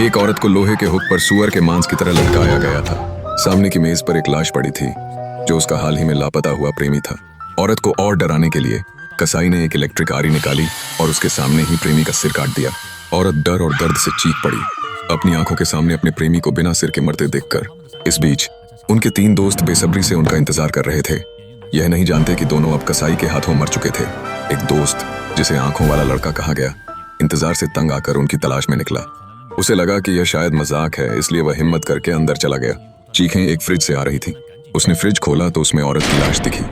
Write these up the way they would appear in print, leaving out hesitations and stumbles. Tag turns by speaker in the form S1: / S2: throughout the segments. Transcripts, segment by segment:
S1: एक औरत को लोहे के हुक पर सुअर के मांस की तरह लटकाया गया था। सामने की मेज पर एक लाश पड़ी थी जो उसका हाल ही में लापता हुआ प्रेमी था। औरत को और डराने के लिए कसाई ने एक इलेक्ट्रिक आरी निकाली और उसके सामने ही प्रेमी का सिर काट दिया। औरत डर और दर्द से चीख पड़ी, अपनी आंखों के सामने अपने प्रेमी को बिना सिर के मरते देखकर। इस बीच उनके 3 दोस्त बेसब्री से उनका इंतजार कर रहे थे, यह नहीं जानते कि दोनों अब कसाई के हाथों मर चुके थे। एक दोस्त, जिसे आंखों वाला लड़का कहा गया, इंतजार से तंग आकर उनकी तलाश में निकला। उसे लगा कि यह शायद मजाक है, इसलिए वह हिम्मत करके अंदर चला गया। चीखें एक फ्रिज से आ रही थी। उसने फ्रिज खोला तो उसमें औरत की लाश दिखी।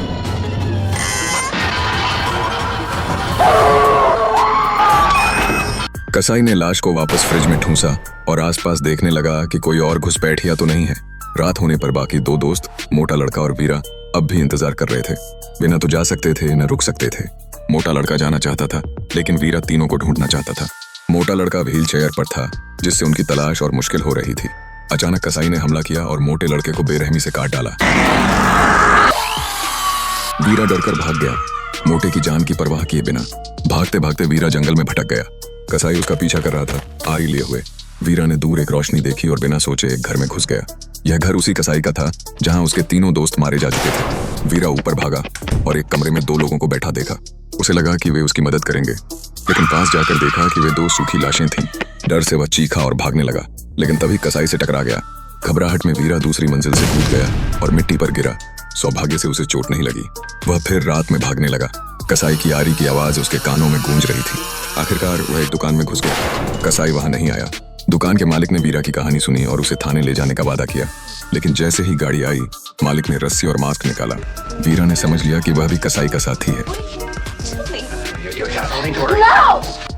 S1: कसाई ने लाश को वापस फ्रिज में ठूंसा और आसपास देखने लगा कि कोई और घुसपैठिया तो नहीं है। रात होने पर बाकी 2 दोस्त, मोटा लड़का और वीरा, अब भी इंतजार कर रहे थे। वे न तो जा सकते थे न रुक सकते थे। मोटा लड़का जाना चाहता था, लेकिन वीरा तीनों को ढूंढना चाहता था। मोटा लड़का व्हील चेयर पर था, जिससे उनकी तलाश और मुश्किल हो रही थी। अचानक कसाई ने हमला किया और मोटे लड़के को बेरहमी से काट डाला। वीरा डरकर भाग गया, मोटे की जान की परवाह किए बिना। भागते भागते वीरा जंगल में भटक गया। कसाई उसका पीछा कर रहा था, आरी लिए हुए। वीरा ने दूर एक रोशनी देखी और बिना सोचे एक घर में घुस गया। यह घर उसी कसाई का था जहां उसके 3 दोस्त मारे जा चुके थे। वीरा ऊपर भागा और एक कमरे में 2 लोगों को बैठा देखा। उसे लगा कि वे उसकी मदद करेंगे, लेकिन पास जाकर देखा कि वे 2 सूखी लाशें थीं। डर से वह चीखा और भागने लगा, लेकिन तभी कसाई से टकरा गया। घबराहट में वीरा दूसरी मंजिल से कूद गया और मिट्टी पर गिरा। सौभाग्य से उसे चोट नहीं लगी। वह फिर रात में भागने लगा। कसाई की आरी की आवाज उसके कानों में गूंज रही थी। आखिरकार वह एक दुकान में घुस गया। कसाई वहां नहीं आया। दुकान के मालिक ने वीरा की कहानी सुनी और उसे थाने ले जाने का वादा किया, लेकिन जैसे ही गाड़ी आई, मालिक ने रस्सी और मास्क निकाला। वीरा ने समझ लिया कि वह भी कसाई का साथी है।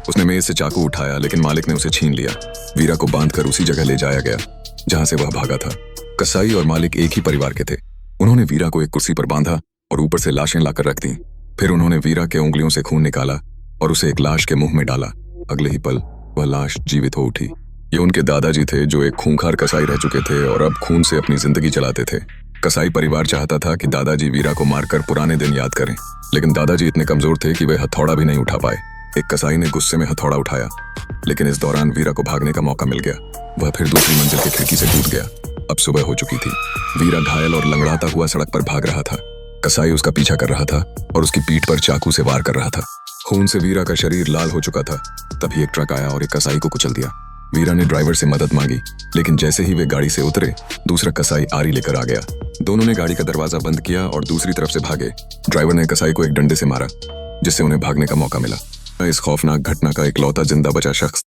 S1: उसने मेज से चाकू उठाया, लेकिन मालिक ने उसे छीन लिया। वीरा को बांधकर उसी जगह ले जाया गया जहां से वह भागा था। कसाई और मालिक एक ही परिवार के थे। उन्होंने वीरा को एक कुर्सी पर बांधा और ऊपर से लाशें लाकर रख दी। फिर उन्होंने वीरा के उंगलियों से खून निकाला और उसे एक लाश के मुंह में डाला। अगले ही पल वह लाश जीवित हो उठी। ये उनके दादाजी थे, जो एक खूंखार कसाई रह चुके थे और अब खून से अपनी जिंदगी चलाते थे। कसाई परिवार चाहता था कि दादाजी वीरा को मारकर पुराने दिन याद करें, लेकिन दादाजी इतने कमजोर थे कि वे हथौड़ा भी नहीं उठा पाए। एक कसाई ने गुस्से में हथौड़ा उठाया, लेकिन इस दौरान वीरा को भागने का मौका मिल गया। वह फिर दूसरी मंजिल की खिड़की से कूद गया। अब सुबह हो चुकी थी। वीरा घायल और लंगड़ाता हुआ सड़क पर भाग रहा था। कसाई उसका पीछा कर रहा था और उसकी पीठ पर चाकू से वार कर रहा था। खून से वीरा का शरीर लाल हो चुका था। तभी एक ट्रक आया और एक कसाई को कुचल दिया। वीरा ने ड्राइवर से मदद मांगी, लेकिन जैसे ही वे गाड़ी से उतरे, दूसरा कसाई आरी लेकर आ गया। दोनों ने गाड़ी का दरवाजा बंद किया और दूसरी तरफ से भागे। ड्राइवर ने कसाई को एक डंडे से मारा, जिससे उन्हें भागने का मौका मिला। इस खौफनाक घटना का इकलौता जिंदा बचा शख्स